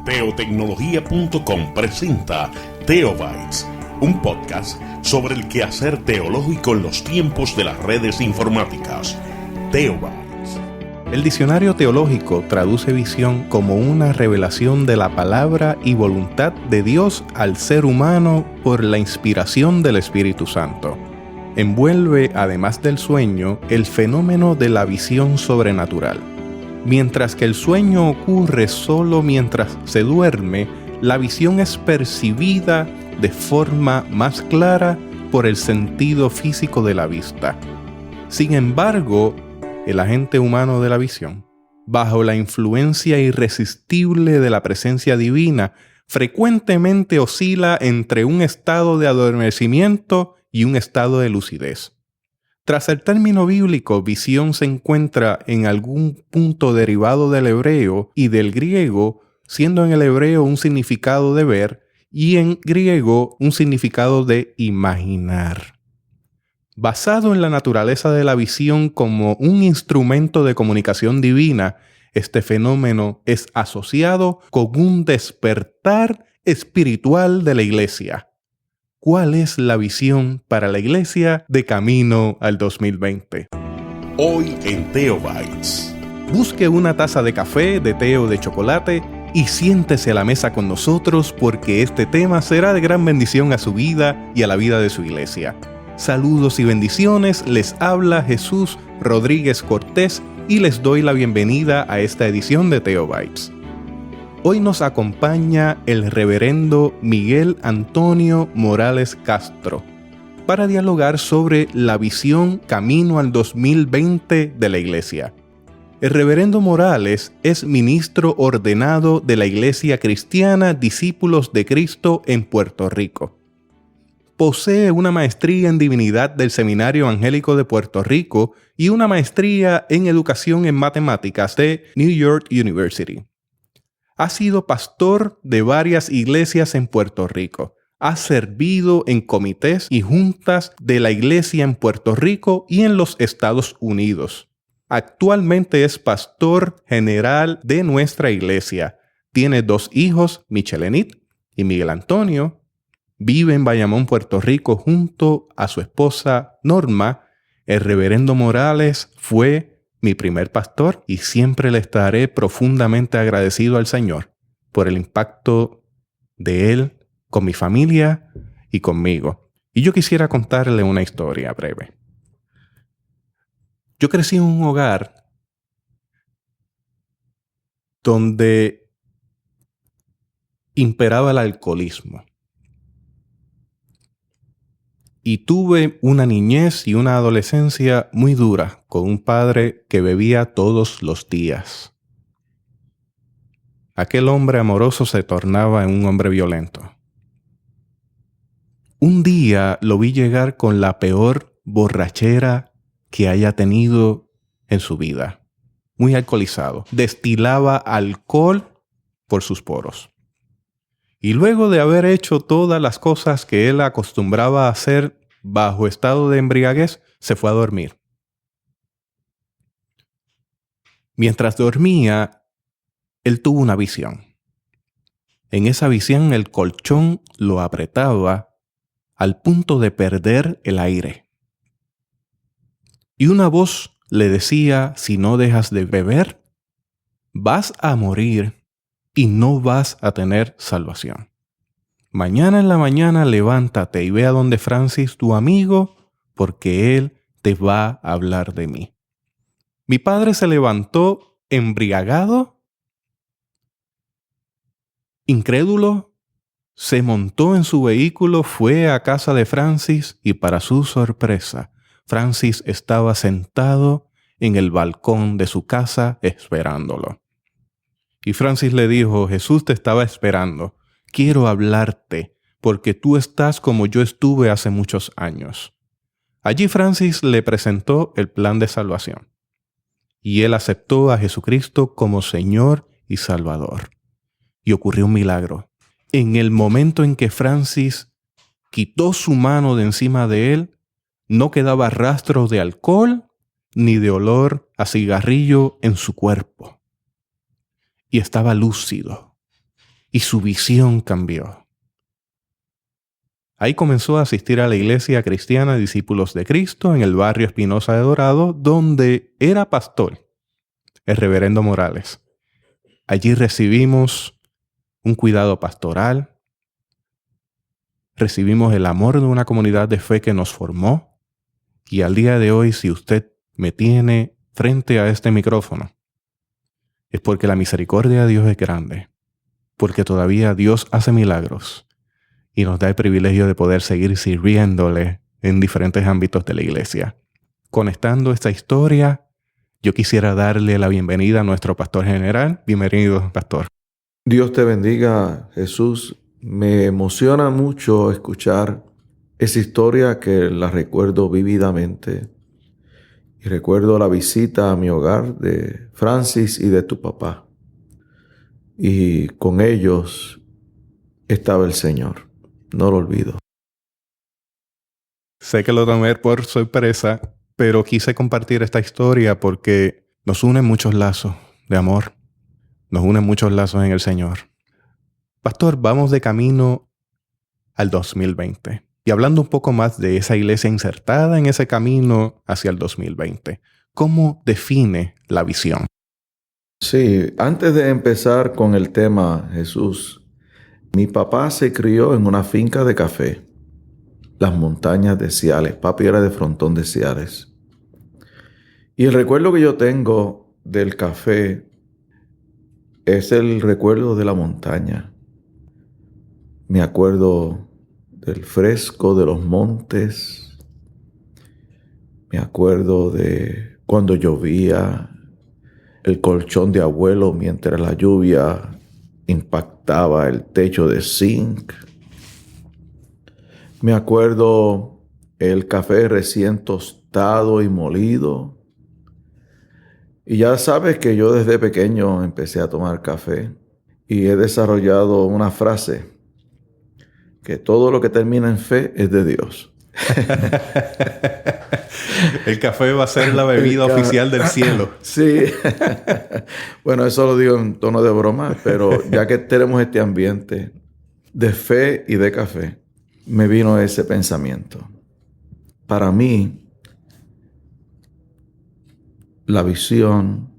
Teotecnología.com presenta Teobytes, un podcast sobre el quehacer teológico en los tiempos de las redes informáticas. Teobytes. El diccionario teológico traduce visión como una revelación de la palabra y voluntad de Dios al ser humano por la inspiración del Espíritu Santo. Envuelve, además del sueño, el fenómeno de la visión sobrenatural. Mientras que el sueño ocurre solo mientras se duerme, la visión es percibida de forma más clara por el sentido físico de la vista. Sin embargo, el agente humano de la visión, bajo la influencia irresistible de la presencia divina, frecuentemente oscila entre un estado de adormecimiento y un estado de lucidez. Tras el término bíblico, visión se encuentra en algún punto derivado del hebreo y del griego, siendo en el hebreo un significado de ver y en griego un significado de imaginar. Basado en la naturaleza de la visión como un instrumento de comunicación divina, este fenómeno es asociado con un despertar espiritual de la Iglesia. ¿Cuál es la visión para la Iglesia de camino al 2020? Hoy en Teobytes. Busque una taza de café, de té o de chocolate y siéntese a la mesa con nosotros porque este tema será de gran bendición a su vida y a la vida de su iglesia. Saludos y bendiciones, les habla Jesús Rodríguez Cortés y les doy la bienvenida a esta edición de Teobytes. Hoy nos acompaña el reverendo Miguel Antonio Morales Castro para dialogar sobre la visión camino al 2020 de la Iglesia. El reverendo Morales es ministro ordenado de la Iglesia Cristiana Discípulos de Cristo en Puerto Rico. Posee una maestría en Divinidad del Seminario Angélico de Puerto Rico y una maestría en Educación en Matemáticas de New York University. Ha sido pastor de varias iglesias en Puerto Rico. Ha servido en comités y juntas de la iglesia en Puerto Rico y en los Estados Unidos. Actualmente es pastor general de nuestra iglesia. Tiene 2 hijos, Michelenit y Miguel Antonio. Vive en Bayamón, Puerto Rico, junto a su esposa Norma. El reverendo Morales fue mi primer pastor y siempre le estaré profundamente agradecido al Señor por el impacto de Él con mi familia y conmigo. Y yo quisiera contarle una historia breve. Yo crecí en un hogar donde imperaba el alcoholismo. Y tuve una niñez y una adolescencia muy dura con un padre que bebía todos los días. Aquel hombre amoroso se tornaba en un hombre violento. Un día lo vi llegar con la peor borrachera que haya tenido en su vida. Muy alcoholizado. Destilaba alcohol por sus poros. Y luego de haber hecho todas las cosas que él acostumbraba a hacer bajo estado de embriaguez, se fue a dormir. Mientras dormía, él tuvo una visión. En esa visión el colchón lo apretaba al punto de perder el aire. Y una voz le decía, si no dejas de beber, vas a morir y no vas a tener salvación. Mañana en la mañana levántate y ve a donde Francis, tu amigo, porque él te va a hablar de mí. Mi padre se levantó embriagado, incrédulo, se montó en su vehículo, fue a casa de Francis y para su sorpresa, Francis estaba sentado en el balcón de su casa esperándolo. Y Francis le dijo, Jesús te estaba esperando. Quiero hablarte porque tú estás como yo estuve hace muchos años. Allí Francis le presentó el plan de salvación. Y él aceptó a Jesucristo como Señor y Salvador. Y ocurrió un milagro. En el momento en que Francis quitó su mano de encima de él, no quedaba rastro de alcohol ni de olor a cigarrillo en su cuerpo. Y estaba lúcido. y su visión cambió. Ahí comenzó a asistir a la iglesia cristiana Discípulos de Cristo en el barrio Espinosa de Dorado, donde era pastor el reverendo Morales. Allí recibimos un cuidado pastoral, recibimos el amor de una comunidad de fe que nos formó, y al día de hoy, si usted me tiene frente a este micrófono, es porque la misericordia de Dios es grande, porque todavía Dios hace milagros y nos da el privilegio de poder seguir sirviéndole en diferentes ámbitos de la iglesia. Conectando esta historia, yo quisiera darle la bienvenida a nuestro pastor general. Bienvenido, pastor. Dios te bendiga, Jesús. Me emociona mucho escuchar esa historia que la recuerdo vívidamente. Y recuerdo la visita a mi hogar de Francis y de tu papá. Y con ellos estaba el Señor. No lo olvido. Sé que lo tomé por sorpresa, pero quise compartir esta historia porque nos unen muchos lazos de amor. Nos unen muchos lazos en el Señor. Pastor, vamos de camino al 2020. Y hablando un poco más de esa iglesia insertada en ese camino hacia el 2020, ¿cómo define la visión? Sí, antes de empezar con el tema, Jesús, mi papá se crió en una finca de café, las montañas de Ciales. Papi era de Frontón de Ciales. Y el recuerdo que yo tengo del café es el recuerdo de la montaña. Me acuerdo del fresco de los montes. Me acuerdo de cuando llovía, el colchón de abuelo mientras la lluvia impactaba el techo de zinc. Me acuerdo el café recién tostado y molido. Y ya sabes que yo desde pequeño empecé a tomar café y he desarrollado una frase, que todo lo que termina en fe es de Dios. El café va a ser la bebida oficial del cielo. Sí. Bueno, eso lo digo en tono de broma, pero ya que tenemos este ambiente de fe y de café, me vino ese pensamiento. Para mí, la visión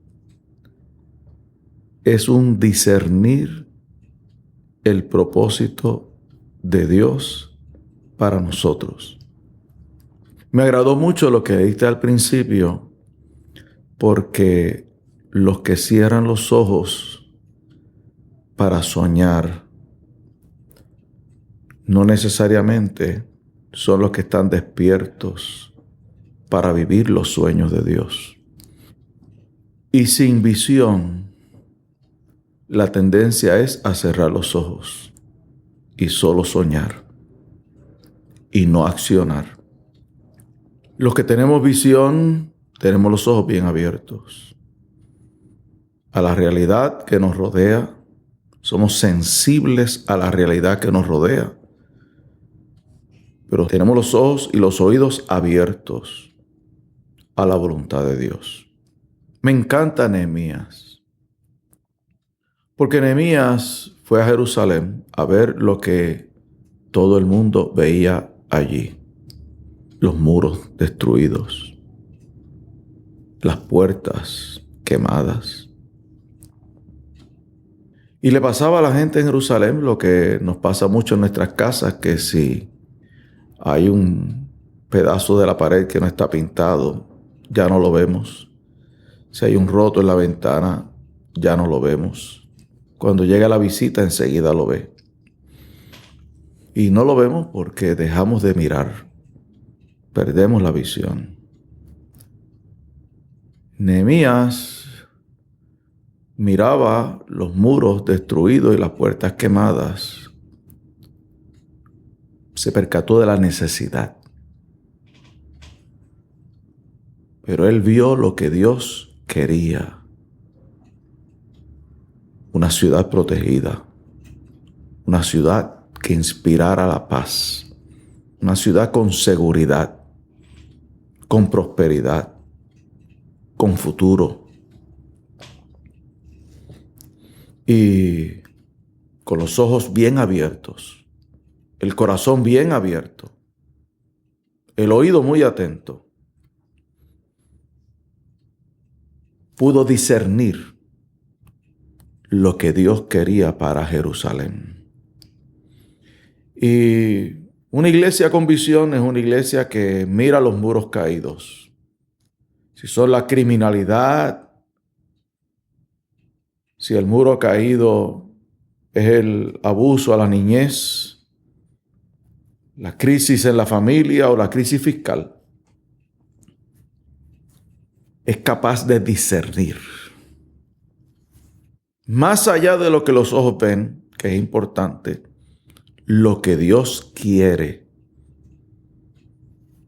es un discernir el propósito de Dios para nosotros. Me agradó mucho lo que dijiste al principio, porque los que cierran los ojos para soñar no necesariamente son los que están despiertos para vivir los sueños de Dios. Y sin visión, la tendencia es a cerrar los ojos y solo soñar y no accionar. Los que tenemos visión, tenemos los ojos bien abiertos a la realidad que nos rodea. Somos sensibles a la realidad que nos rodea, pero tenemos los ojos y los oídos abiertos a la voluntad de Dios. Me encanta Nehemías, porque Nehemías fue a Jerusalén a ver lo que todo el mundo veía allí. Los muros destruidos, las puertas quemadas. Y le pasaba a la gente en Jerusalén lo que nos pasa mucho en nuestras casas, que si hay un pedazo de la pared que no está pintado, ya no lo vemos. Si hay un roto en la ventana, ya no lo vemos. Cuando llega la visita, enseguida lo ve. Y no lo vemos porque dejamos de mirar. Perdemos la visión. Nehemías miraba los muros destruidos y las puertas quemadas. Se percató de la necesidad. Pero él vio lo que Dios quería. Una ciudad protegida. Una ciudad que inspirara la paz. Una ciudad con seguridad. Con prosperidad. Con futuro. Y con los ojos bien abiertos, el corazón bien abierto, el oído muy atento, pudo discernir lo que Dios quería para Jerusalén. Y una iglesia con visión es una iglesia que mira los muros caídos. Si son la criminalidad, si el muro caído es el abuso a la niñez, la crisis en la familia o la crisis fiscal, es capaz de discernir. Más allá de lo que los ojos ven, que es importante, lo que Dios quiere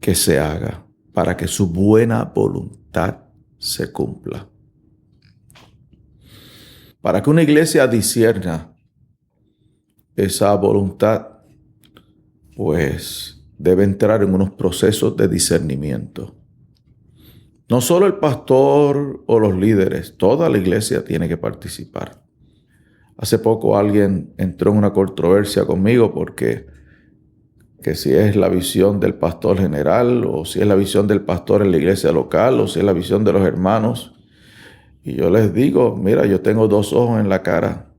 que se haga para que su buena voluntad se cumpla. Para que una iglesia discierna esa voluntad, pues debe entrar en unos procesos de discernimiento. No solo el pastor o los líderes, toda la iglesia tiene que participar. Hace poco alguien entró en una controversia conmigo porque que si es la visión del pastor general o si es la visión del pastor en la iglesia local o si es la visión de los hermanos. Y yo les digo, mira, yo tengo dos ojos en la cara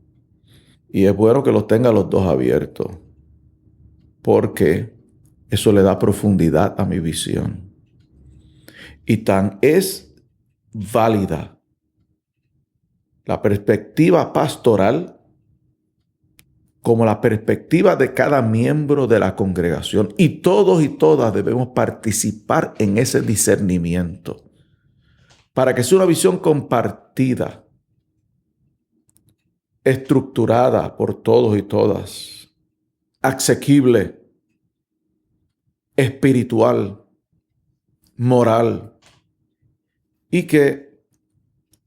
y es bueno que los tenga los dos abiertos porque eso le da profundidad a mi visión. Y tan es válida la perspectiva pastoral como la perspectiva de cada miembro de la congregación. Y todos y todas debemos participar en ese discernimiento para que sea una visión compartida, estructurada por todos y todas, asequible, espiritual, moral, y que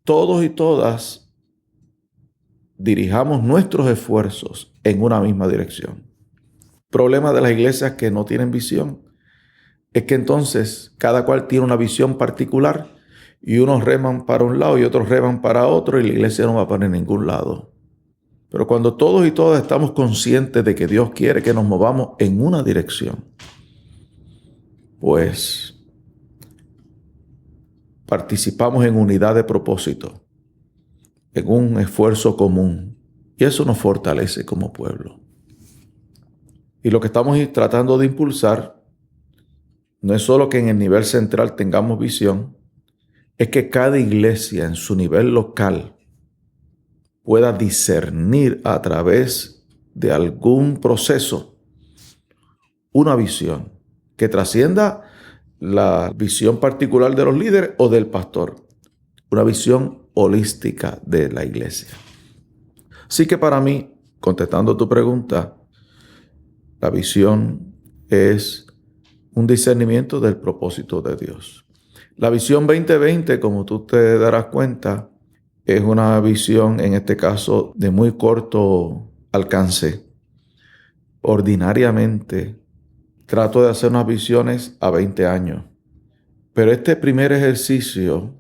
todos y todas dirijamos nuestros esfuerzos en una misma dirección. El problema de las iglesias que no tienen visión es que entonces cada cual tiene una visión particular y unos reman para un lado y otros reman para otro y la iglesia no va para ningún lado. Pero cuando todos y todas estamos conscientes de que Dios quiere que nos movamos en una dirección, pues participamos en unidad de propósito, en un esfuerzo común, y eso nos fortalece como pueblo. Y lo que estamos tratando de impulsar no es solo que en el nivel central tengamos visión, es que cada iglesia en su nivel local pueda discernir a través de algún proceso una visión que trascienda la visión particular de los líderes o del pastor, una visión holística de la iglesia. Así que para mí, contestando tu pregunta, la visión es un discernimiento del propósito de Dios. La visión 2020, como tú te darás cuenta, es una visión, en este caso, de muy corto alcance. Ordinariamente, trato de hacer unas visiones a 20 años. Pero este primer ejercicio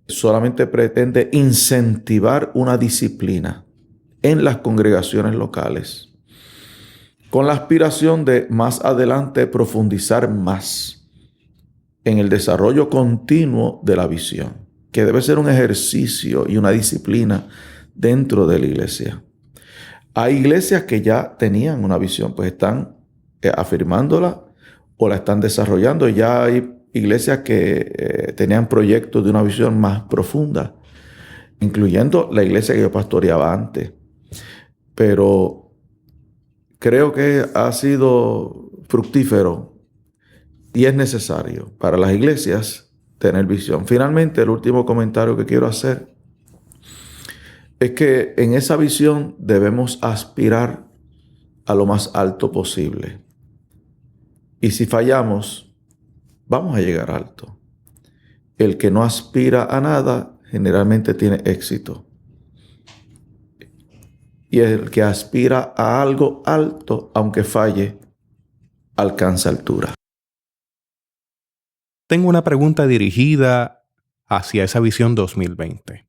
solamente pretende incentivar una disciplina en las congregaciones locales, con la aspiración de más adelante profundizar más en el desarrollo continuo de la visión, que debe ser un ejercicio y una disciplina dentro de la iglesia. Hay iglesias que ya tenían una visión, pues están afirmándola o la están desarrollando. Ya hay iglesias que tenían proyectos de una visión más profunda, incluyendo la iglesia que yo pastoreaba antes. Pero creo que ha sido fructífero y es necesario para las iglesias tener visión. Finalmente, el último comentario que quiero hacer es que en esa visión debemos aspirar a lo más alto posible. Y si fallamos, vamos a llegar alto. El que no aspira a nada generalmente tiene éxito. Y el que aspira a algo alto, aunque falle, alcanza altura. Tengo una pregunta dirigida hacia esa visión 2020.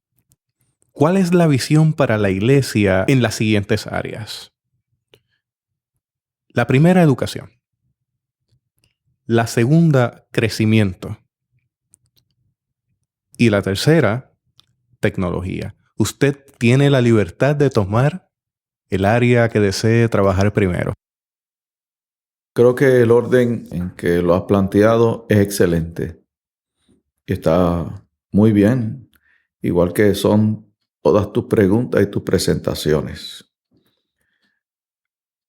¿Cuál es la visión para la iglesia en las siguientes áreas? La primera, educación. La segunda, crecimiento. Y la tercera, tecnología. Usted tiene la libertad de tomar el área que desee trabajar primero. Creo que el orden en que lo has planteado es excelente. Está muy bien, igual que son todas tus preguntas y tus presentaciones.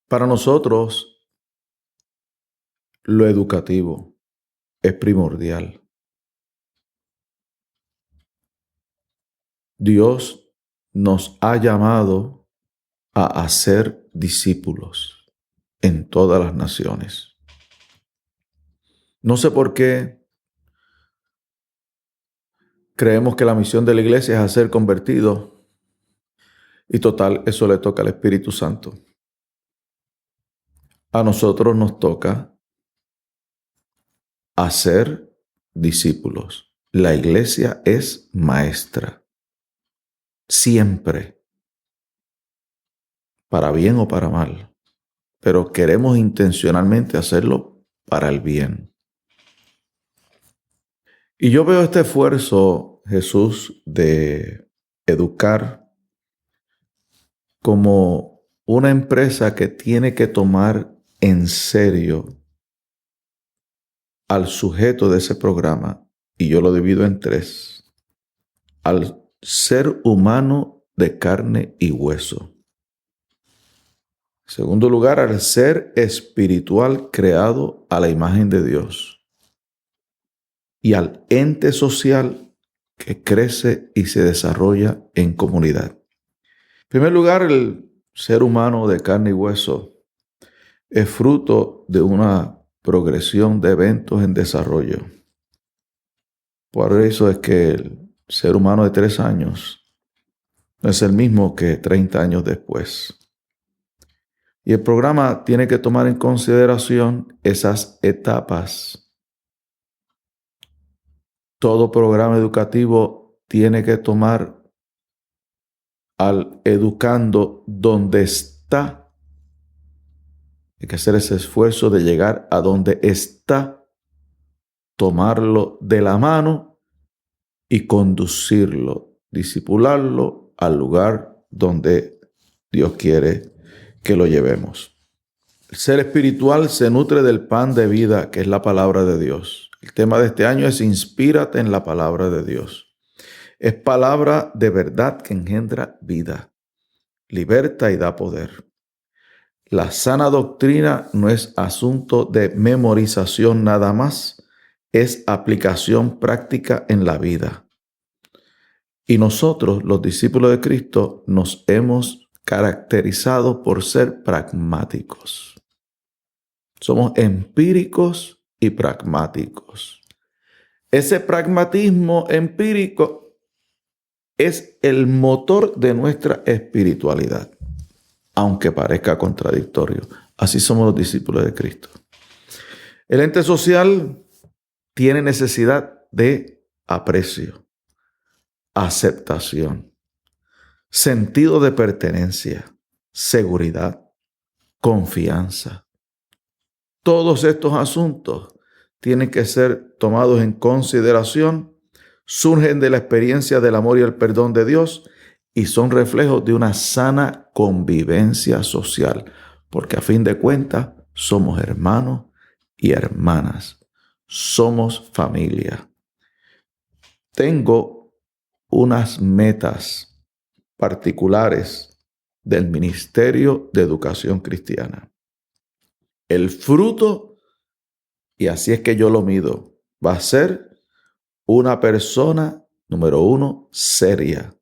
Para nosotros, lo educativo es primordial. Dios nos ha llamado a hacer discípulos en todas las naciones. No sé por qué creemos que la misión de la iglesia es hacer convertidos y total, eso le toca al Espíritu Santo. A nosotros nos toca hacer discípulos. La iglesia es maestra. Siempre. Para bien o para mal. Pero queremos intencionalmente hacerlo para el bien. Y yo veo este esfuerzo, Jesús, de educar como una empresa que tiene que tomar en serio al sujeto de ese programa, y yo lo divido en tres: al ser humano de carne y hueso. En segundo lugar, al ser espiritual creado a la imagen de Dios. Y al ente social que crece y se desarrolla en comunidad. En primer lugar, el ser humano de carne y hueso es fruto de una progresión de eventos en desarrollo. Por eso es que el ser humano de 3 años no es el mismo que 30 años después. Y el programa tiene que tomar en consideración esas etapas. Todo programa educativo tiene que tomar al educando donde está. Hay que hacer ese esfuerzo de llegar a donde está, tomarlo de la mano y conducirlo, discipularlo al lugar donde Dios quiere que lo llevemos. El ser espiritual se nutre del pan de vida, que es la palabra de Dios. El tema de este año es inspírate en la palabra de Dios. Es palabra de verdad que engendra vida, liberta y da poder. La sana doctrina no es asunto de memorización nada más, es aplicación práctica en la vida. Y nosotros, los discípulos de Cristo, nos hemos caracterizado por ser pragmáticos. Somos empíricos y pragmáticos. Ese pragmatismo empírico es el motor de nuestra espiritualidad, aunque parezca contradictorio. Así somos los discípulos de Cristo. El ente social tiene necesidad de aprecio, aceptación, sentido de pertenencia, seguridad, confianza. Todos estos asuntos tienen que ser tomados en consideración, surgen de la experiencia del amor y el perdón de Dios y son reflejos de una sana convivencia social, porque a fin de cuentas somos hermanos y hermanas, somos familia. Tengo unas metas particulares del Ministerio de Educación Cristiana. El fruto, y así es que yo lo mido, va a ser una persona, número 1, seria,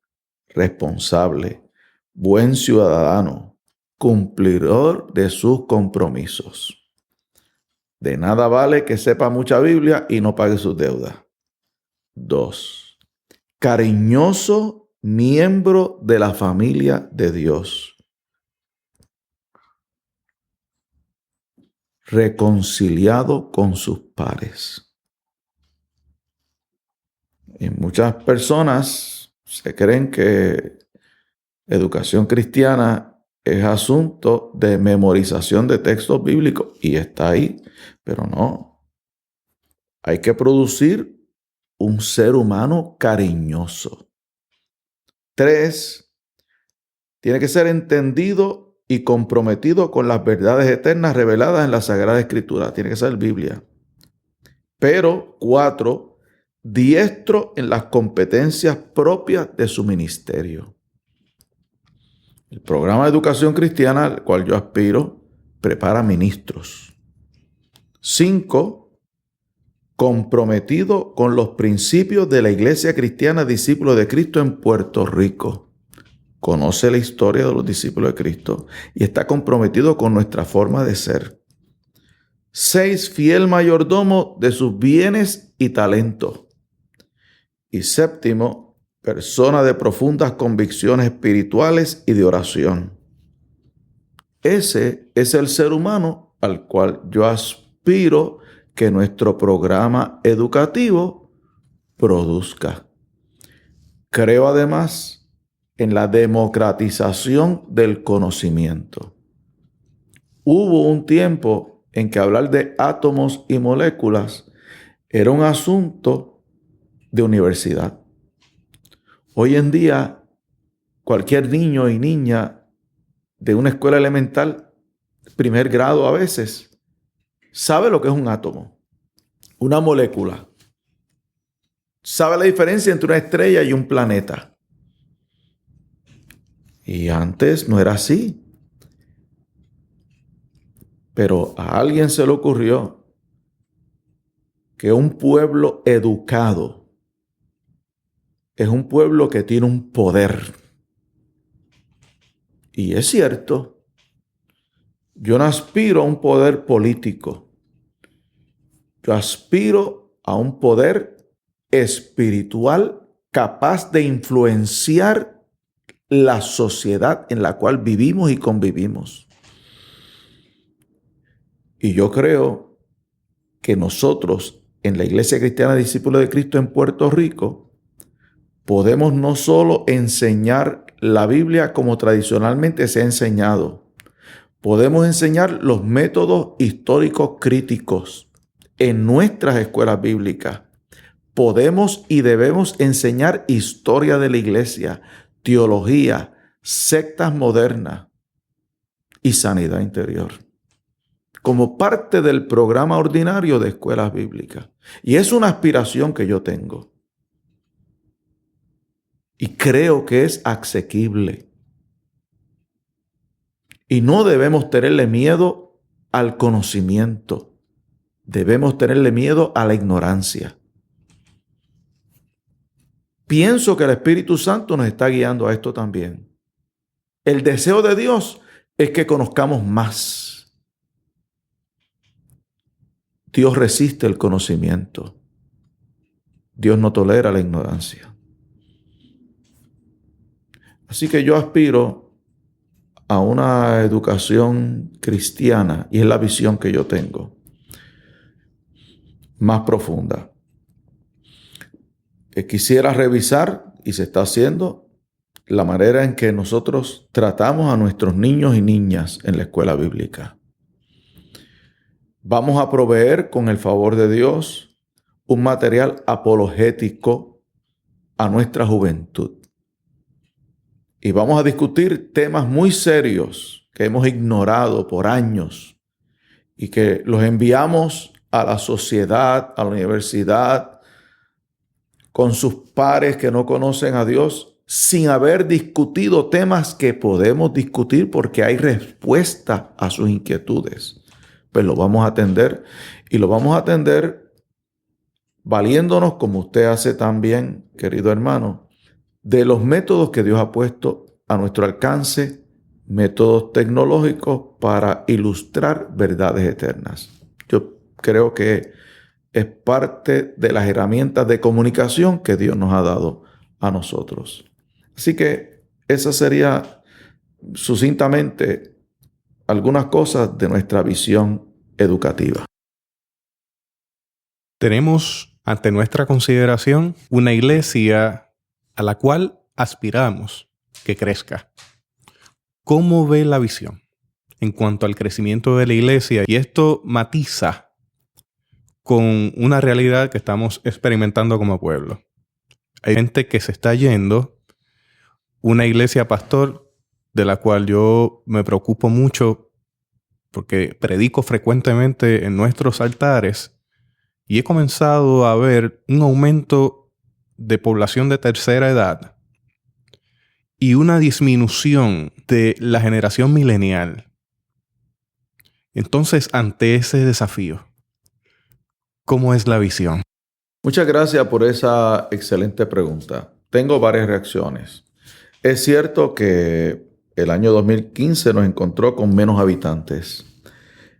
responsable, buen ciudadano, cumplidor de sus compromisos. De nada vale que sepa mucha Biblia y no pague sus deudas. 2, cariñoso miembro de la familia de Dios. Reconciliado con sus pares. Y muchas personas se creen que Educación cristiana es asunto de memorización de textos bíblicos y está ahí, pero no. Hay que producir un ser humano cariñoso. 3, tiene que ser entendido y comprometido con las verdades eternas reveladas en la Sagrada Escritura. Tiene que ser Biblia. Pero 4, diestro en las competencias propias de su ministerio. El programa de educación cristiana al cual yo aspiro prepara ministros. 5, comprometido con los principios de la Iglesia Cristiana Discípulos de Cristo en Puerto Rico. Conoce la historia de los discípulos de Cristo y está comprometido con nuestra forma de ser. 6, fiel mayordomo de sus bienes y talentos. Y 7, persona de profundas convicciones espirituales y de oración. Ese es el ser humano al cual yo aspiro que nuestro programa educativo produzca. Creo además en la democratización del conocimiento. Hubo un tiempo en que hablar de átomos y moléculas era un asunto de universidad. Hoy en día, cualquier niño y niña de una escuela elemental, primer grado a veces, sabe lo que es un átomo, una molécula. Sabe la diferencia entre una estrella y un planeta. Y antes no era así. Pero a alguien se le ocurrió que un pueblo educado es un pueblo que tiene un poder. Y es cierto, yo no aspiro a un poder político. Yo aspiro a un poder espiritual capaz de influenciar la sociedad en la cual vivimos y convivimos. Y yo creo que nosotros en la Iglesia Cristiana Discípulos de Cristo en Puerto Rico podemos no solo enseñar la Biblia como tradicionalmente se ha enseñado, podemos enseñar los métodos históricos críticos en nuestras escuelas bíblicas. Podemos y debemos enseñar historia de la iglesia, teología, sectas modernas y sanidad interior, como parte del programa ordinario de escuelas bíblicas. Y es una aspiración que yo tengo. Y creo que es asequible. Y no debemos tenerle miedo al conocimiento. Debemos tenerle miedo a la ignorancia. Pienso que el Espíritu Santo nos está guiando a esto también. El deseo de Dios es que conozcamos más. Dios resiste el conocimiento. Dios no tolera la ignorancia. Así que yo aspiro a una educación cristiana, y es la visión que yo tengo, más profunda. Quisiera revisar, y se está haciendo, la manera en que nosotros tratamos a nuestros niños y niñas en la escuela bíblica. Vamos a proveer, con el favor de Dios, un material apologético a nuestra juventud. Y vamos a discutir temas muy serios que hemos ignorado por años y que los enviamos a la sociedad, a la universidad, con sus pares que no conocen a Dios, sin haber discutido temas que podemos discutir porque hay respuesta a sus inquietudes. Pues lo vamos a atender, y lo vamos a atender valiéndonos, como usted hace también, querido hermano, de los métodos que Dios ha puesto a nuestro alcance, métodos tecnológicos para ilustrar verdades eternas. Yo creo que es parte de las herramientas de comunicación que Dios nos ha dado a nosotros. Así que esa sería sucintamente algunas cosas de nuestra visión educativa. Tenemos ante nuestra consideración una iglesia a la cual aspiramos que crezca. ¿Cómo ve la visión en cuanto al crecimiento de la iglesia? Y esto matiza con una realidad que estamos experimentando como pueblo. Hay gente que se está yendo, una iglesia pastor de la cual yo me preocupo mucho porque predico frecuentemente en nuestros altares y he comenzado a ver un aumento de población de tercera edad y una disminución de la generación milenial. Entonces, ante ese desafío, ¿cómo es la visión? Muchas gracias por esa excelente pregunta. Tengo varias reacciones. Es cierto que el año 2015 nos encontró con menos habitantes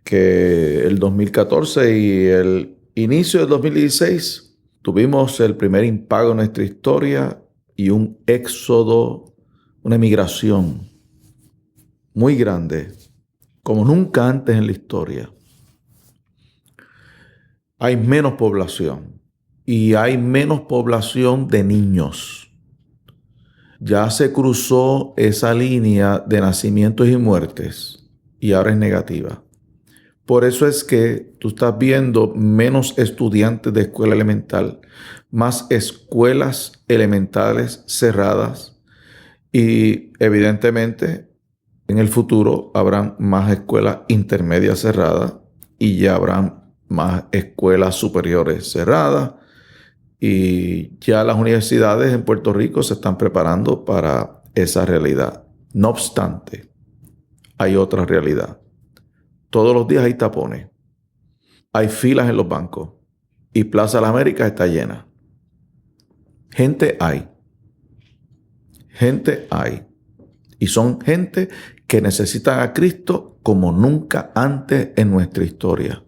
que el 2014 y el inicio del 2016. Tuvimos el primer impago en nuestra historia y un éxodo, una emigración muy grande, como nunca antes en la historia. Hay menos población y hay menos población de niños. Ya se cruzó esa línea de nacimientos y muertes y ahora es negativa. Por eso es que tú estás viendo menos estudiantes de escuela elemental, más escuelas elementales cerradas y evidentemente en el futuro habrán más escuelas intermedias cerradas y ya habrán más escuelas superiores cerradas. Y ya las universidades en Puerto Rico se están preparando para esa realidad. No obstante, hay otra realidad. Todos los días hay tapones. Hay filas en los bancos. Y Plaza de las Américas está llena. Gente hay. Gente hay. Y son gente que necesitan a Cristo como nunca antes en nuestra historia.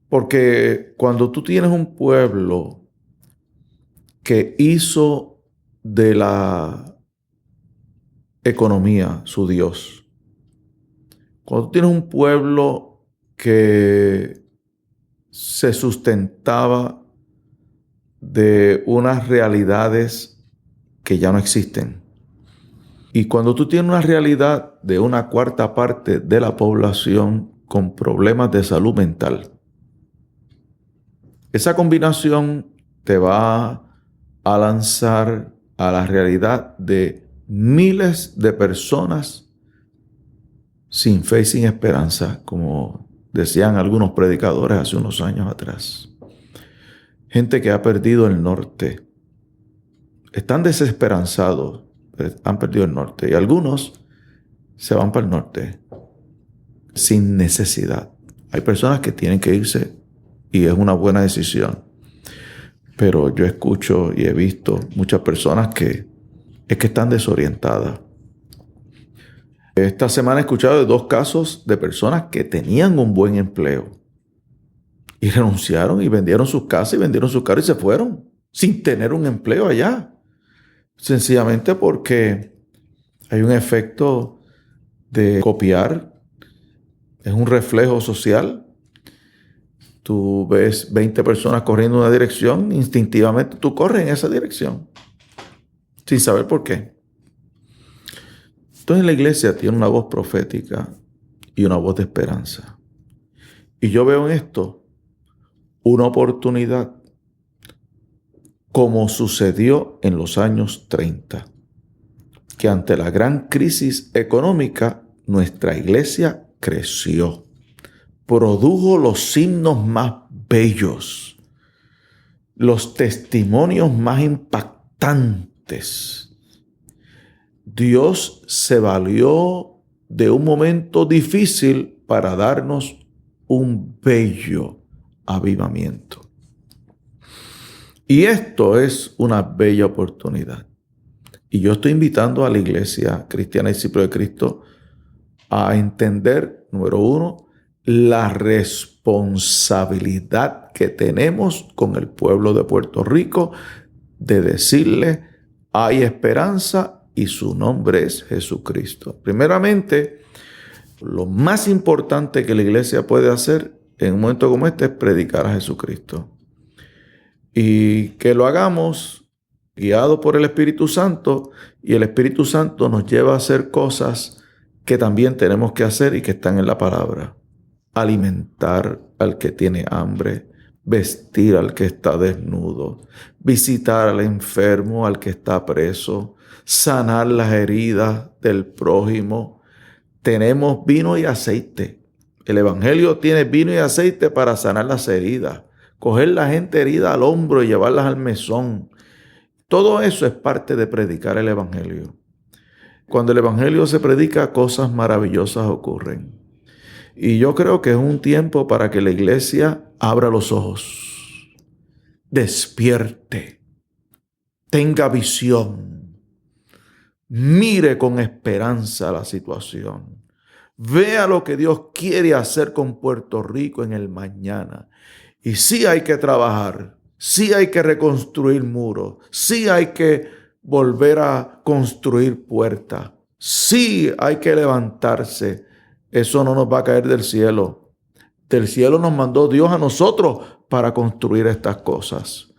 Porque cuando tú tienes un pueblo que hizo de la economía su Dios, cuando tú tienes un pueblo que se sustentaba de unas realidades que ya no existen, y cuando tú tienes una realidad de una cuarta parte de la población con problemas de salud mental, esa combinación te va a lanzar a la realidad de miles de personas sin fe y sin esperanza, como decían algunos predicadores hace unos años atrás. Gente que ha perdido el norte. Están desesperanzados, han perdido el norte. Y algunos se van para el norte sin necesidad. Hay personas que tienen que irse y es una buena decisión. Pero yo escucho y he visto muchas personas que están desorientadas. Esta semana he escuchado de 2 casos de personas que tenían un buen empleo y renunciaron y vendieron sus casas y vendieron sus carros y se fueron sin tener un empleo allá. Sencillamente porque hay un efecto de copiar. Es un reflejo social. Tú ves 20 personas corriendo en una dirección, instintivamente tú corres en esa dirección, sin saber por qué. Entonces la iglesia tiene una voz profética y una voz de esperanza. Y yo veo en esto una oportunidad, como sucedió en los años 30, que ante la gran crisis económica, nuestra iglesia creció. Produjo los signos más bellos, los testimonios más impactantes. Dios se valió de un momento difícil para darnos un bello avivamiento. Y esto es una bella oportunidad. Y yo estoy invitando a la Iglesia Cristiana y Discípulos de Cristo a entender, número 1, la responsabilidad que tenemos con el pueblo de Puerto Rico de decirle: hay esperanza y su nombre es Jesucristo. Primeramente, lo más importante que la iglesia puede hacer en un momento como este es predicar a Jesucristo. Y que lo hagamos guiado por el Espíritu Santo, y el Espíritu Santo nos lleva a hacer cosas que también tenemos que hacer y que están en la palabra. Alimentar al que tiene hambre, vestir al que está desnudo, visitar al enfermo, al que está preso, sanar las heridas del prójimo. Tenemos vino y aceite. El Evangelio tiene vino y aceite para sanar las heridas, coger la gente herida al hombro y llevarlas al mesón. Todo eso es parte de predicar el Evangelio. Cuando el Evangelio se predica, cosas maravillosas ocurren. Y yo creo que es un tiempo para que la iglesia abra los ojos, despierte, tenga visión, mire con esperanza la situación, vea lo que Dios quiere hacer con Puerto Rico en el mañana. Y sí hay que trabajar, sí hay que reconstruir muros, sí hay que volver a construir puertas, sí hay que levantarse. Eso no nos va a caer del cielo. Del cielo nos mandó Dios a nosotros para construir estas cosas.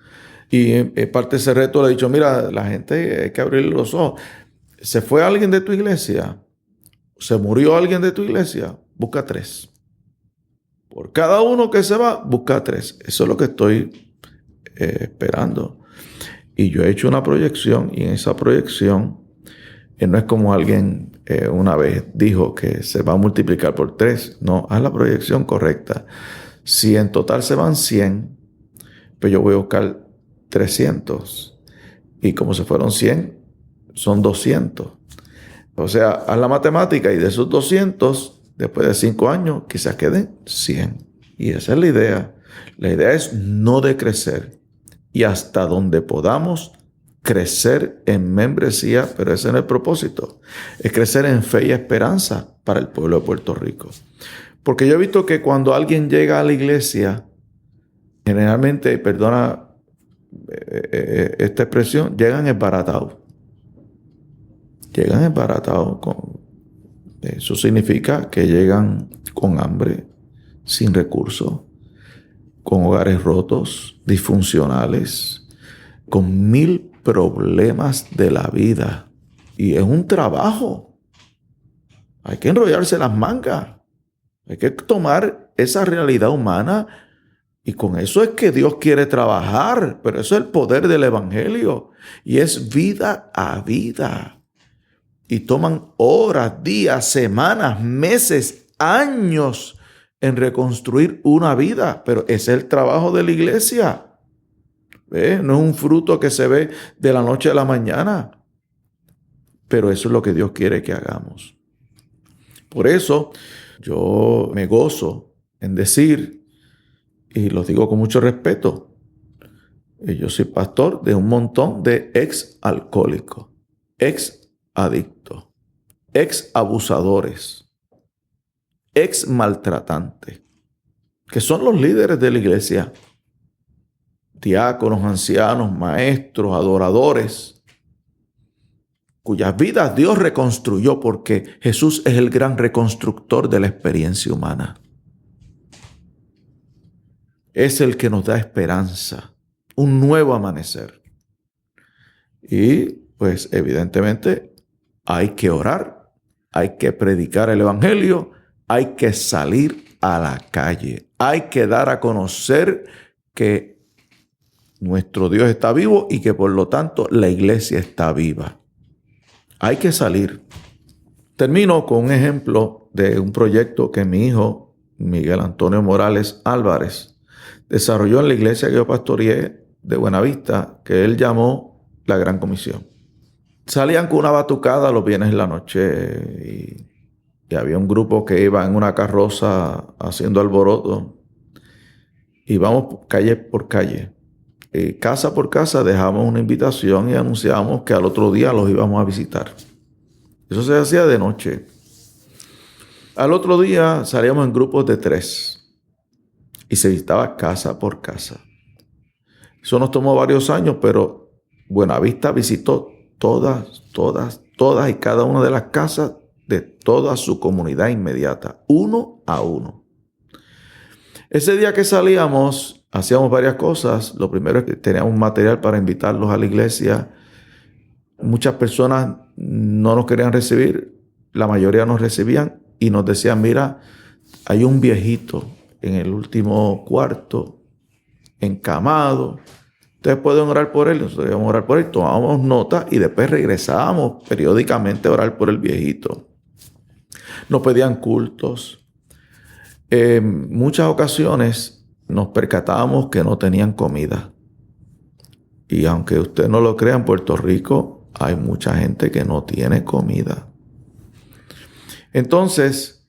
Y en parte de ese reto le he dicho, mira, la gente hay que abrirle los ojos. ¿Se fue alguien de tu iglesia? ¿Se murió alguien de tu iglesia? Busca 3. Por cada uno que se va, busca 3. Eso es lo que estoy esperando. Y yo he hecho una proyección, y en esa proyección no es como alguien una vez dijo que se va a multiplicar por 3. No, haz la proyección correcta. Si en total se van 100, pues yo voy a buscar 300. Y como se fueron 100, son 200. O sea, haz la matemática, y de esos 200, después de 5 años, quizás queden 100. Y esa es la idea. La idea es no decrecer. Y hasta donde podamos crecer en membresía, pero ese no es el propósito. Es crecer en fe y esperanza para el pueblo de Puerto Rico. Porque yo he visto que cuando alguien llega a la iglesia, generalmente, perdona esta expresión, llegan esbaratados. Llegan esbaratados. Eso significa que llegan con hambre, sin recursos, con hogares rotos, disfuncionales, con 1000 problemas de la vida. Y es un trabajo. Hay que enrollarse las mangas. Hay que tomar esa realidad humana, y con eso es que Dios quiere trabajar. Pero eso es el poder del Evangelio, y es vida a vida. Y toman horas, días, semanas, meses, años en reconstruir una vida. Pero ese es el trabajo de la iglesia. No es un fruto que se ve de la noche a la mañana. Pero eso es lo que Dios quiere que hagamos. Por eso yo me gozo en decir, y lo digo con mucho respeto, yo soy pastor de un montón de ex alcohólicos, ex adictos, ex abusadores, ex maltratantes, que son los líderes de la iglesia. Diáconos, ancianos, maestros, adoradores, cuyas vidas Dios reconstruyó, porque Jesús es el gran reconstructor de la experiencia humana. Es el que nos da esperanza, un nuevo amanecer. Y pues evidentemente hay que orar, hay que predicar el Evangelio, hay que salir a la calle, hay que dar a conocer que nuestro Dios está vivo y que por lo tanto la iglesia está viva. Hay que salir. Termino con un ejemplo de un proyecto que mi hijo, Miguel Antonio Morales Álvarez, desarrolló en la iglesia que yo pastoreé de Buenavista, que él llamó la Gran Comisión. Salían con una batucada los viernes en la noche, y había un grupo que iba en una carroza haciendo alboroto. Y vamos calle por calle. Casa por casa dejamos una invitación y anunciamos que al otro día los íbamos a visitar. Eso se hacía de noche. Al otro día salíamos en grupos de 3 y se visitaba casa por casa. Eso nos tomó varios años, pero Buenavista visitó todas y cada una de las casas de toda su comunidad inmediata, uno a uno. Ese día que salíamos, hacíamos varias cosas. Lo primero es que teníamos material para invitarlos a la iglesia. Muchas personas no nos querían recibir, la mayoría nos recibían y nos decían, mira, hay un viejito en el último cuarto, encamado. Ustedes pueden orar por él. Nosotros íbamos a orar por él, tomábamos nota y después regresábamos periódicamente a orar por el viejito. Nos pedían cultos. En muchas ocasiones nos percatábamos que no tenían comida. Y aunque usted no lo crea, en Puerto Rico hay mucha gente que no tiene comida. Entonces,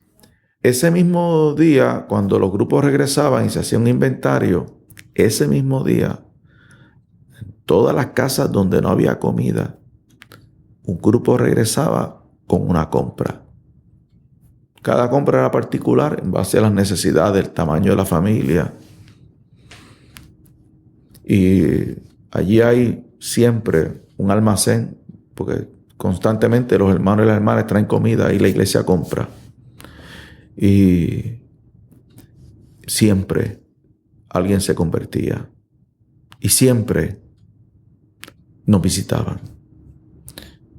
ese mismo día, cuando los grupos regresaban y se hacía un inventario, ese mismo día, en todas las casas donde no había comida, un grupo regresaba con una compra. Cada compra era particular en base a las necesidades, el tamaño de la familia. Y allí hay siempre un almacén, porque constantemente los hermanos y las hermanas traen comida y la iglesia compra. Y siempre alguien se convertía. Y siempre nos visitaban.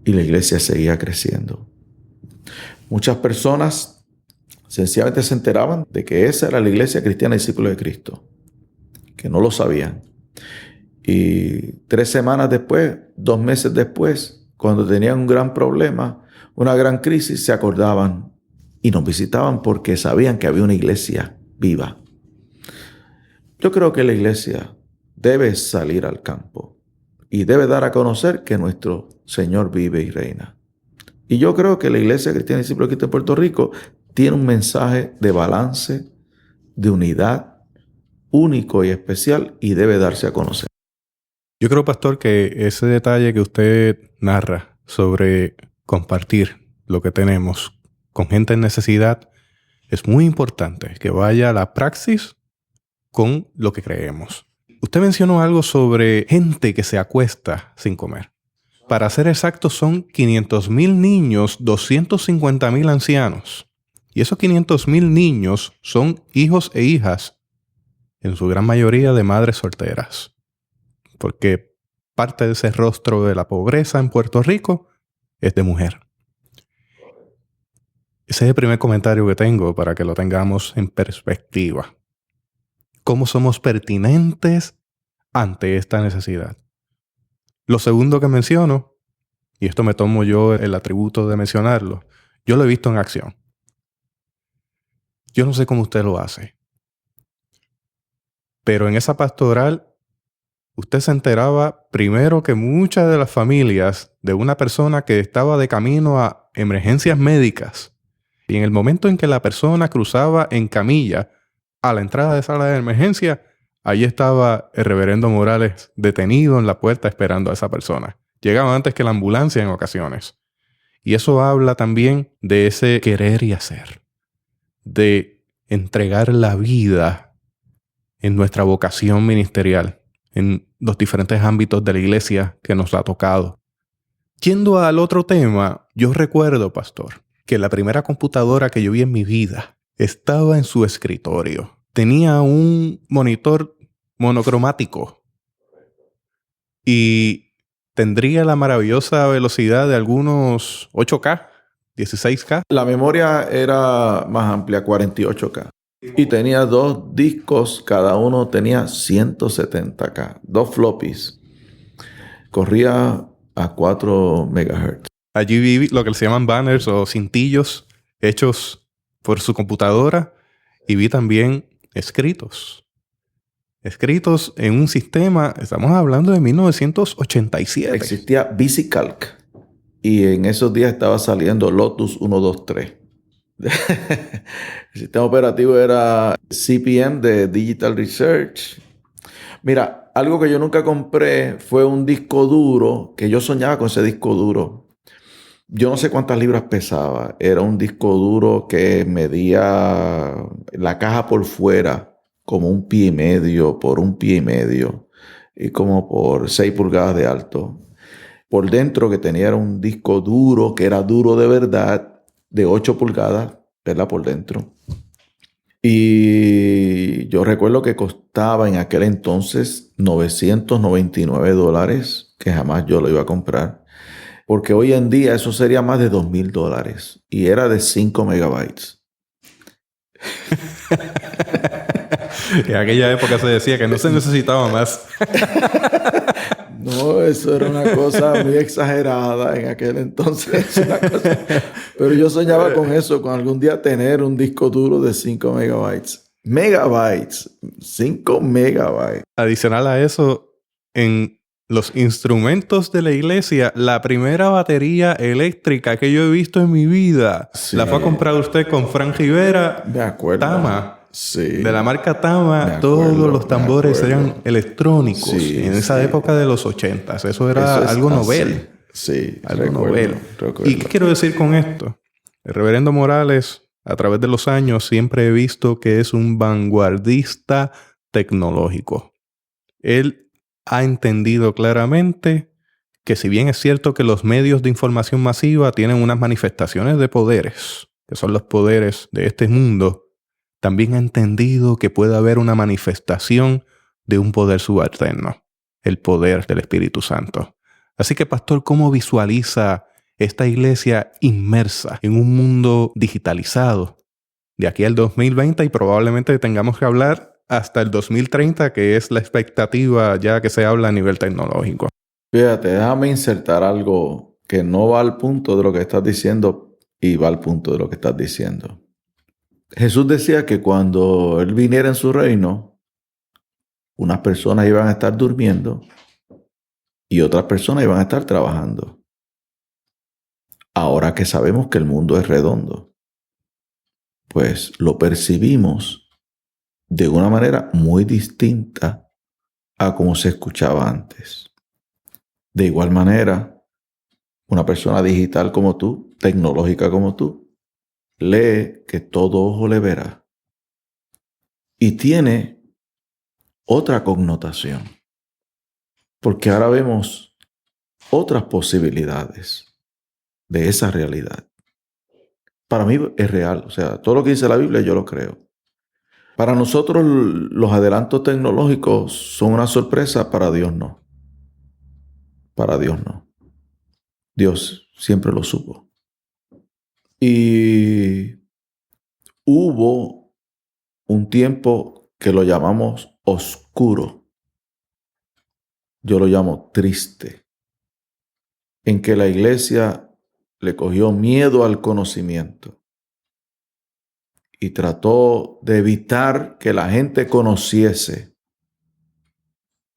Y la iglesia seguía creciendo. Muchas personas sencillamente se enteraban de que esa era la iglesia cristiana discípulos de Cristo, que no lo sabían. Y 3 semanas después, 2 meses después, cuando tenían un gran problema, una gran crisis, se acordaban y nos visitaban porque sabían que había una iglesia viva. Yo creo que la iglesia debe salir al campo y debe dar a conocer que nuestro Señor vive y reina. Y yo creo que la iglesia cristiana discípulos de Cristo en Puerto Rico tiene un mensaje de balance, de unidad, único y especial, y debe darse a conocer. Yo creo, pastor, que ese detalle que usted narra sobre compartir lo que tenemos con gente en necesidad es muy importante, que vaya a la praxis con lo que creemos. Usted mencionó algo sobre gente que se acuesta sin comer. Para ser exactos, son 500,000 niños, 250,000 ancianos. Y esos 500,000 niños son hijos e hijas, en su gran mayoría de madres solteras. Porque parte de ese rostro de la pobreza en Puerto Rico es de mujer. Ese es el primer comentario que tengo para que lo tengamos en perspectiva. ¿Cómo somos pertinentes ante esta necesidad? Lo segundo que menciono, y esto me tomo yo el atributo de mencionarlo, yo lo he visto en acción. Yo no sé cómo usted lo hace, pero en esa pastoral usted se enteraba primero que muchas de las familias de una persona que estaba de camino a emergencias médicas, y en el momento en que la persona cruzaba en camilla a la entrada de sala de emergencia, allí estaba el reverendo Morales detenido en la puerta esperando a esa persona. Llegaba antes que la ambulancia en ocasiones. Y eso habla también de ese querer y hacer, de entregar la vida en nuestra vocación ministerial, en los diferentes ámbitos de la iglesia que nos ha tocado. Yendo al otro tema, yo recuerdo, pastor, que la primera computadora que yo vi en mi vida estaba en su escritorio. Tenía un monitor monocromático y tendría la maravillosa velocidad de algunos 8K, 16K. La memoria era más amplia, 48K. Y tenía 2 discos, cada uno tenía 170K, 2 floppies. Corría a 4 MHz. Allí vi lo que se llaman banners o cintillos hechos por su computadora y vi también escritos en un sistema, estamos hablando de 1987. Existía VisiCalc y en esos días estaba saliendo Lotus 123. El sistema operativo era CP/M de Digital Research. Mira, algo que yo nunca compré fue un disco duro, que yo soñaba con ese disco duro. Yo no sé cuántas libras pesaba. Era un disco duro que medía la caja por fuera como 1,5 pies por 1,5 pies y como por 6 pulgadas de alto. Por dentro que tenía era un disco duro, que era duro de verdad, de 8 pulgadas, ¿verdad? Por dentro. Y Y yo recuerdo que costaba en aquel entonces $999, que jamás yo lo iba a comprar. Porque hoy en día eso sería más de $2,000. Y era de 5 megabytes. En aquella época se decía que no se necesitaba más. No, eso era una cosa muy exagerada en aquel entonces. Pero yo soñaba con eso, con algún día tener un disco duro de 5 megabytes. Megabytes. 5 megabytes. Adicional a eso, en los instrumentos de la iglesia, la primera batería eléctrica que yo he visto en mi vida, Sí. la fue a comprar usted con Frank Rivera. Me acuerdo. Tama. Sí. De la marca Tama, Me acuerdo, todos los tambores me acuerdo. eran electrónicos. Sí, en esa sí. época de los 80s. Eso era Eso es algo así. novel. Sí, Algo recuerdo, novel. recuerdo. ¿Y qué quiero decir con esto? El reverendo Morales, a través de los años, siempre he visto que es un vanguardista tecnológico. Él ha entendido claramente que si bien es cierto que los medios de información masiva tienen unas manifestaciones de poderes, que son los poderes de este mundo, también ha entendido que puede haber una manifestación de un poder subalterno, el poder del Espíritu Santo. Así que, pastor, ¿cómo visualiza esta iglesia inmersa en un mundo digitalizado de aquí al 2020 y probablemente tengamos que hablar hasta el 2030, que es la expectativa ya que se habla a nivel tecnológico? Fíjate, déjame insertar algo que no va al punto de lo que estás diciendo y va al punto de lo que estás diciendo. Jesús decía que cuando Él viniera en su reino, unas personas iban a estar durmiendo y otras personas iban a estar trabajando. Ahora que sabemos que el mundo es redondo, pues lo percibimos de una manera muy distinta a como se escuchaba antes. De igual manera, una persona digital como tú, tecnológica como tú, lee que todo ojo le verá y tiene otra connotación, porque ahora vemos otras posibilidades de esa realidad. Para mí es real, o sea, todo lo que dice la Biblia yo lo creo. Para nosotros los adelantos tecnológicos son una sorpresa, para Dios no. Para Dios no. Dios siempre lo supo. Y hubo un tiempo que lo llamamos oscuro. Yo lo llamo triste. En que la iglesia le cogió miedo al conocimiento y trató de evitar que la gente conociese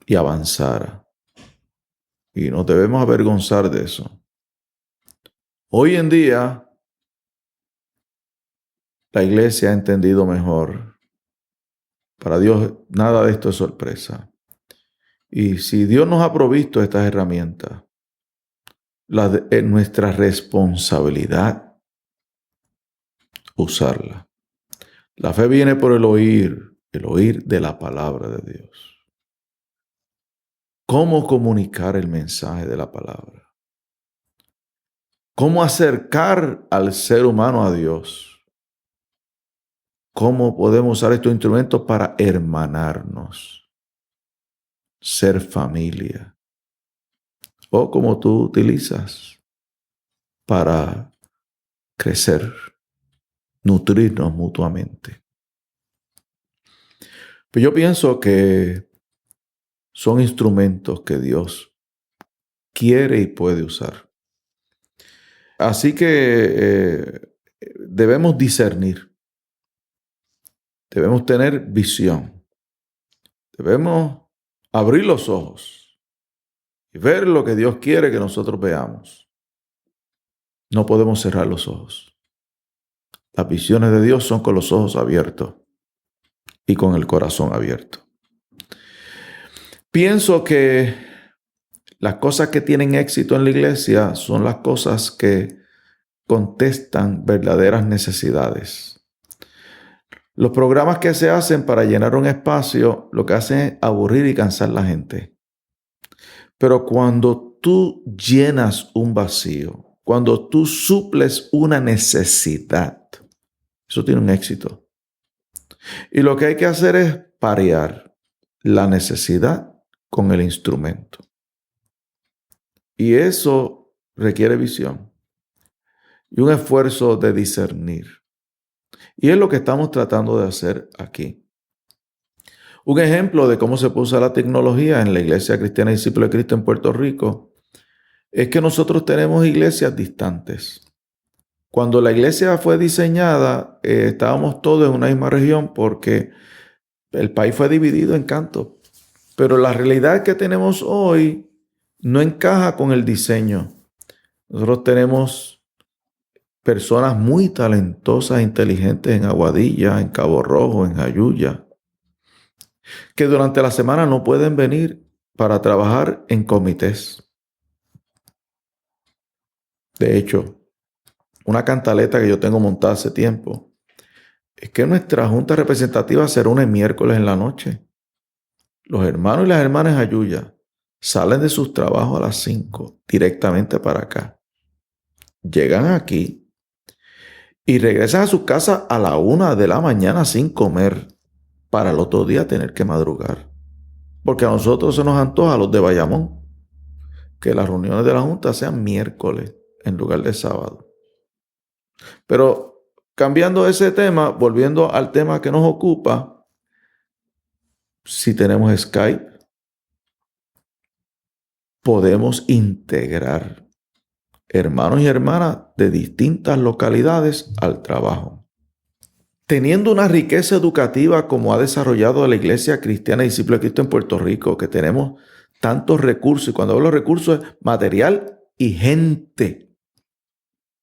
y avanzara. Y nos debemos avergonzar de eso. Hoy en día, la iglesia ha entendido mejor. Para Dios, nada de esto es sorpresa. Y si Dios nos ha provisto estas herramientas, es nuestra responsabilidad usarla. La fe viene por el oír de la palabra de Dios. ¿Cómo comunicar el mensaje de la palabra? ¿Cómo acercar al ser humano a Dios? ¿Cómo podemos usar estos instrumentos para hermanarnos? Ser familia. O como tú utilizas para crecer, nutrirnos mutuamente. Pero yo pienso que son instrumentos que Dios quiere y puede usar. Así que debemos discernir. Debemos tener visión. Debemos abrir los ojos y ver lo que Dios quiere que nosotros veamos. No podemos cerrar los ojos. Las visiones de Dios son con los ojos abiertos y con el corazón abierto. Pienso que las cosas que tienen éxito en la iglesia son las cosas que contestan verdaderas necesidades. Los programas que se hacen para llenar un espacio, lo que hacen es aburrir y cansar a la gente. Pero cuando tú llenas un vacío, cuando tú suples una necesidad, eso tiene un éxito. Y lo que hay que hacer es parear la necesidad con el instrumento. Y eso requiere visión y un esfuerzo de discernir. Y es lo que estamos tratando de hacer aquí. Un ejemplo de cómo se usa la tecnología en la Iglesia Cristiana Discípulos de Cristo en Puerto Rico es que nosotros tenemos iglesias distantes. Cuando la iglesia fue diseñada, estábamos todos en una misma región porque el país fue dividido en cantos. Pero la realidad que tenemos hoy no encaja con el diseño. Nosotros tenemos personas muy talentosas e inteligentes en Aguadilla, en Cabo Rojo, en Jayuya, que durante la semana no pueden venir para trabajar en comités. De hecho, una cantaleta que yo tengo montada hace tiempo es que nuestra junta representativa se reúne miércoles en la noche. Los hermanos y las hermanas de Jayuya salen de sus trabajos a las 5 directamente para acá. Llegan aquí y regresan a sus casas a la 1 de la mañana sin comer para el otro día tener que madrugar. Porque a nosotros se nos antoja, a los de Bayamón, que las reuniones de la junta sean miércoles en lugar de sábado. Pero cambiando ese tema, volviendo al tema que nos ocupa, si tenemos Skype, podemos integrar hermanos y hermanas de distintas localidades al trabajo. Teniendo una riqueza educativa como ha desarrollado la Iglesia Cristiana Discípulos de Cristo en Puerto Rico, que tenemos tantos recursos, y cuando hablo de recursos es material y gente.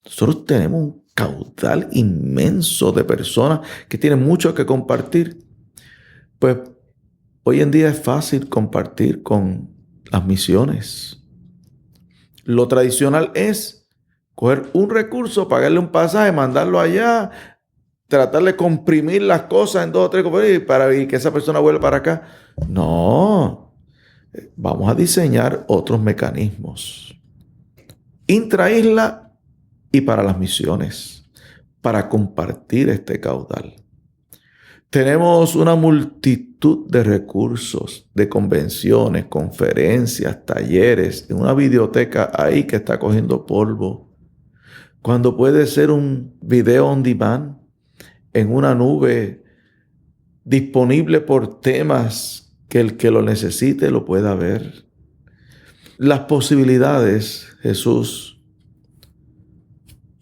Nosotros tenemos un caudal inmenso de personas que tienen mucho que compartir. Pues hoy en día es fácil compartir con las misiones. Lo tradicional es coger un recurso, pagarle un pasaje, mandarlo allá, tratar de comprimir las cosas en 2 o 3 para que esa persona vuelva para acá. No, vamos a diseñar otros mecanismos. Intraisla y para las misiones, para compartir este caudal. Tenemos una multitud de recursos, de convenciones, conferencias, talleres, en una biblioteca ahí que está cogiendo polvo. Cuando puede ser un video on demand en una nube disponible por temas que el que lo necesite lo pueda ver. Las posibilidades, Jesús,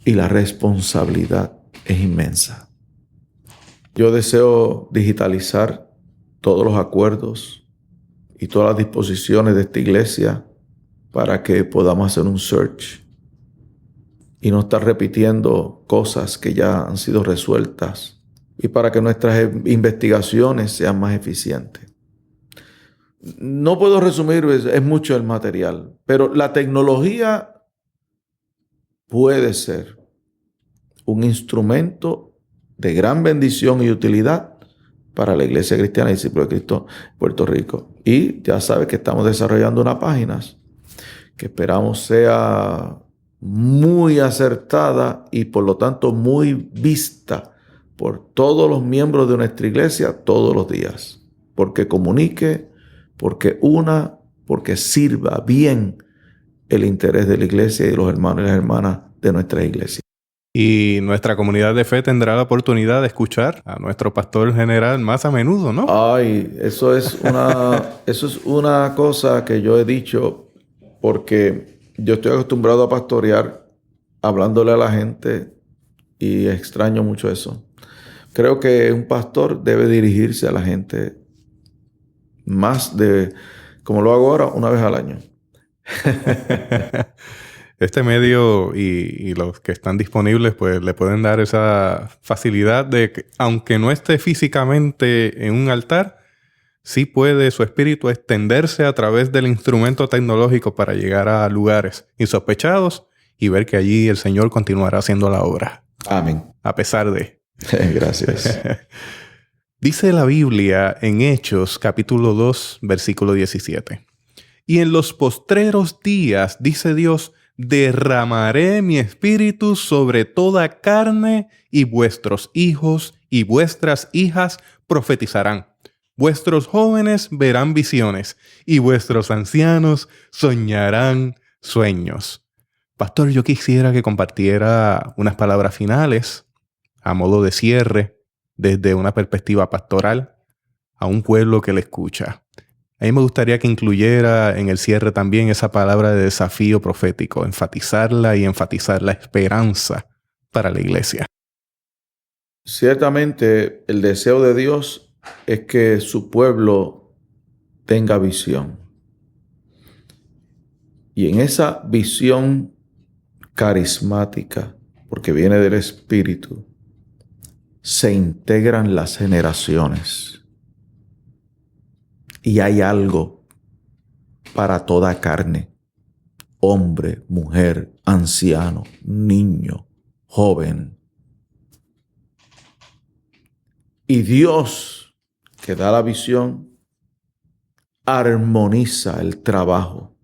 y la responsabilidad es inmensa. Yo deseo digitalizar todos los acuerdos y todas las disposiciones de esta iglesia para que podamos hacer un search y no estar repitiendo cosas que ya han sido resueltas y para que nuestras investigaciones sean más eficientes. No puedo resumir, es mucho el material, pero la tecnología puede ser un instrumento de gran bendición y utilidad para la Iglesia Cristiana Discípulos de Cristo Puerto Rico. Y ya sabes que estamos desarrollando una página que esperamos sea muy acertada y por lo tanto muy vista por todos los miembros de nuestra iglesia todos los días. Porque comunique, porque una, porque sirva bien el interés de la iglesia y de los hermanos y las hermanas de nuestra iglesia. Y nuestra comunidad de fe tendrá la oportunidad de escuchar a nuestro pastor general más a menudo, ¿no? Ay, eso es una cosa que yo he dicho porque yo estoy acostumbrado a pastorear hablándole a la gente y extraño mucho eso. Creo que un pastor debe dirigirse a la gente más de, como lo hago ahora, una vez al año. Este medio y los que están disponibles pues le pueden dar esa facilidad de que, aunque no esté físicamente en un altar, sí puede su espíritu extenderse a través del instrumento tecnológico para llegar a lugares insospechados y ver que allí el Señor continuará haciendo la obra. Amén. A pesar de... Gracias. Dice la Biblia en Hechos capítulo 2 versículo 17. Y en los postreros días, dice Dios, derramaré mi espíritu sobre toda carne y vuestros hijos y vuestras hijas profetizarán. Vuestros jóvenes verán visiones y vuestros ancianos soñarán sueños. Pastor, yo quisiera que compartiera unas palabras finales a modo de cierre desde una perspectiva pastoral a un pueblo que le escucha. A mí me gustaría que incluyera en el cierre también esa palabra de desafío profético, enfatizarla y enfatizar la esperanza para la iglesia. Ciertamente, el deseo de Dios es que su pueblo tenga visión. Y en esa visión carismática, porque viene del Espíritu, se integran las generaciones. Y hay algo para toda carne: hombre, mujer, anciano, niño, joven. Y Dios, que da la visión, armoniza el trabajo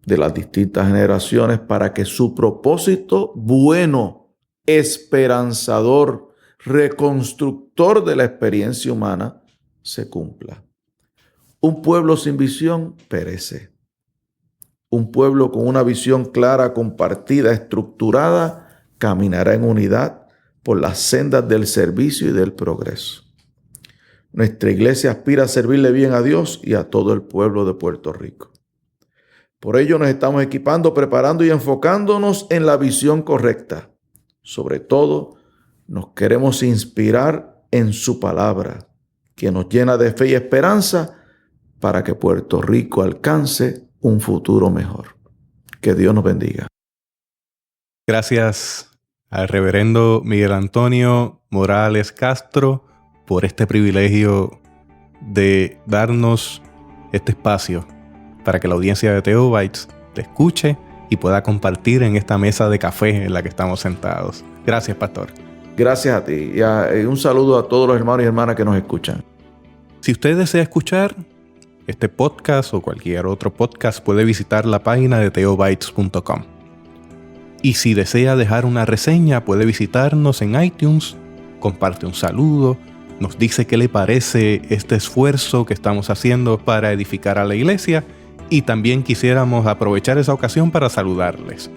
de las distintas generaciones para que su propósito bueno, esperanzador, reconstructor de la experiencia humana se cumpla. Un pueblo sin visión perece. Un pueblo con una visión clara, compartida, estructurada, caminará en unidad por las sendas del servicio y del progreso. Nuestra iglesia aspira a servirle bien a Dios y a todo el pueblo de Puerto Rico. Por ello nos estamos equipando, preparando y enfocándonos en la visión correcta. Sobre todo, nos queremos inspirar en su palabra, que nos llena de fe y esperanza para que Puerto Rico alcance un futuro mejor. Que Dios nos bendiga. Gracias al reverendo Miguel Antonio Morales Castro por este privilegio de darnos este espacio para que la audiencia de Theobites te escuche y pueda compartir en esta mesa de café en la que estamos sentados. Gracias, pastor. Gracias a ti y un saludo a todos los hermanos y hermanas que nos escuchan. Si usted desea escuchar este podcast o cualquier otro podcast, puede visitar la página de theobites.com. Y si desea dejar una reseña, puede visitarnos en iTunes, comparte un saludo, nos dice qué le parece este esfuerzo que estamos haciendo para edificar a la iglesia, y también quisiéramos aprovechar esa ocasión para saludarles.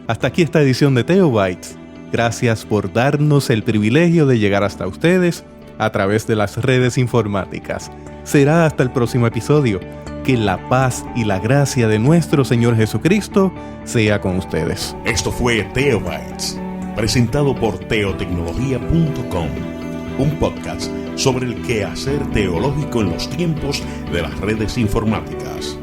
Hasta aquí esta edición de Theobites. Gracias por darnos el privilegio de llegar hasta ustedes a través de las redes informáticas. Será hasta el próximo episodio. Que la paz y la gracia de nuestro Señor Jesucristo sea con ustedes. Esto fue Theobites, presentado por teotecnología.com, un podcast sobre el quehacer teológico en los tiempos de las redes informáticas.